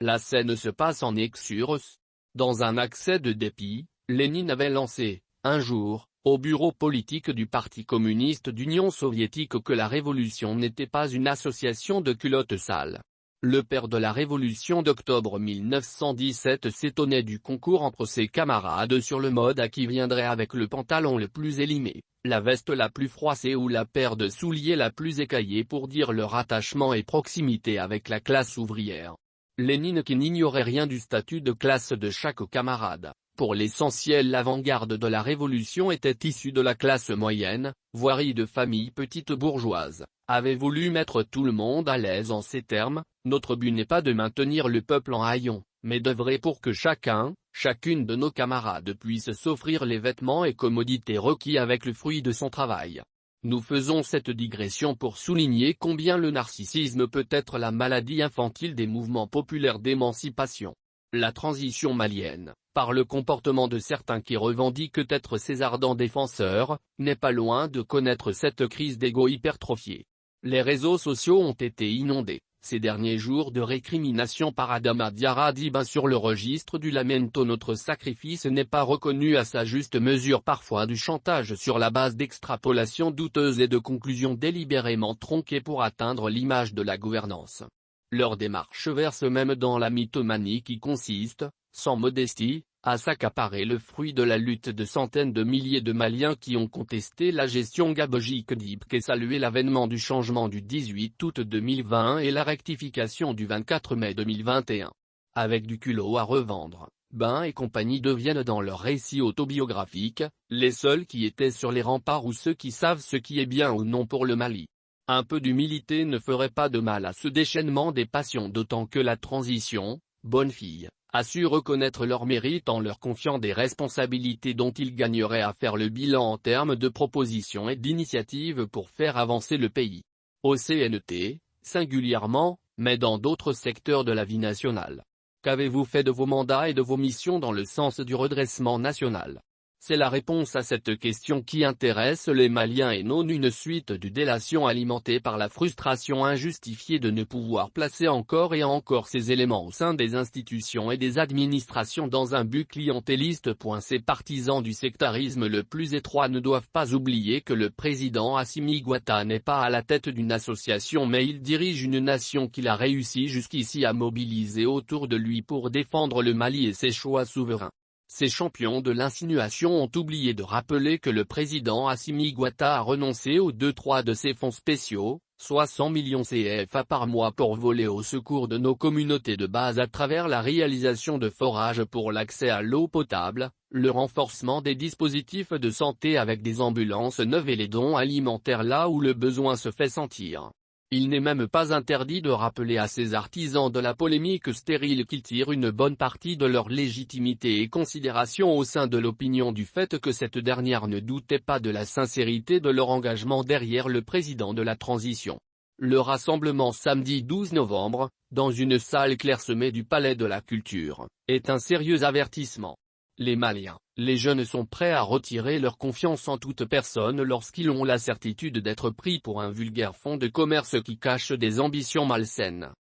La scène se passe en Aix-sur-Oise. Dans un accès de dépit, Lénine avait lancé, un jour, au bureau politique du Parti communiste d'Union soviétique que la révolution n'était pas une association de culottes sales. Le père de la révolution d'octobre 1917 s'étonnait du concours entre ses camarades sur le mode à qui viendrait avec le pantalon le plus élimé, la veste la plus froissée ou la paire de souliers la plus écaillée pour dire leur attachement et proximité avec la classe ouvrière. Lénine qui n'ignorait rien du statut de classe de chaque camarade. Pour l'essentiel l'avant-garde de la révolution était issue de la classe moyenne, voire de familles petites bourgeoises, avait voulu mettre tout le monde à l'aise en ces termes: notre but n'est pas de maintenir le peuple en haillons, mais d'œuvrer pour que chacune de nos camarades puisse s'offrir les vêtements et commodités requis avec le fruit de son travail. Nous faisons cette digression pour souligner combien le narcissisme peut être la maladie infantile des mouvements populaires d'émancipation. La transition malienne, par le comportement de certains qui revendiquent être ses ardents défenseurs, n'est pas loin de connaître cette crise d'ego hypertrophiée. Les réseaux sociaux ont été inondés, ces derniers jours, de récriminations par Adama Diarra Dibin sur le registre du lamento. Notre sacrifice n'est pas reconnu à sa juste mesure, parfois du chantage sur la base d'extrapolations douteuses et de conclusions délibérément tronquées pour atteindre l'image de la gouvernance. Leur démarche verse même dans la mythomanie qui consiste, sans modestie, à s'accaparer le fruit de la lutte de centaines de milliers de Maliens qui ont contesté la gestion gabegique d'Ibk et salué l'avènement du changement du 18 août 2020 et la rectification du 24 mai 2021. Avec du culot à revendre, Ben et compagnie deviennent dans leur récit autobiographique, les seuls qui étaient sur les remparts ou ceux qui savent ce qui est bien ou non pour le Mali. Un peu d'humilité ne ferait pas de mal à ce déchaînement des passions, d'autant que la transition, bonne fille, a su reconnaître leurs mérites en leur confiant des responsabilités dont ils gagneraient à faire le bilan en termes de propositions et d'initiatives pour faire avancer le pays. Au CNT, singulièrement, mais dans d'autres secteurs de la vie nationale. Qu'avez-vous fait de vos mandats et de vos missions dans le sens du redressement national? C'est la réponse à cette question qui intéresse les Maliens et non une suite de délations alimentées par la frustration injustifiée de ne pouvoir placer encore et encore ces éléments au sein des institutions et des administrations dans un but clientéliste. Ces partisans du sectarisme le plus étroit ne doivent pas oublier que le président Assimi Goïta n'est pas à la tête d'une association, mais il dirige une nation qu'il a réussi jusqu'ici à mobiliser autour de lui pour défendre le Mali et ses choix souverains. Ces champions de l'insinuation ont oublié de rappeler que le président Assimi Goïta a renoncé aux 2-3 de ses fonds spéciaux, soit 100 millions CFA par mois, pour voler au secours de nos communautés de base à travers la réalisation de forages pour l'accès à l'eau potable, le renforcement des dispositifs de santé avec des ambulances neuves et les dons alimentaires là où le besoin se fait sentir. Il n'est même pas interdit de rappeler à ces artisans de la polémique stérile qu'ils tirent une bonne partie de leur légitimité et considération au sein de l'opinion du fait que cette dernière ne doutait pas de la sincérité de leur engagement derrière le président de la transition. Le rassemblement samedi 12 novembre, dans une salle clairsemée du Palais de la Culture, est un sérieux avertissement. Les Maliens, les jeunes sont prêts à retirer leur confiance en toute personne lorsqu'ils ont la certitude d'être pris pour un vulgaire fonds de commerce qui cache des ambitions malsaines.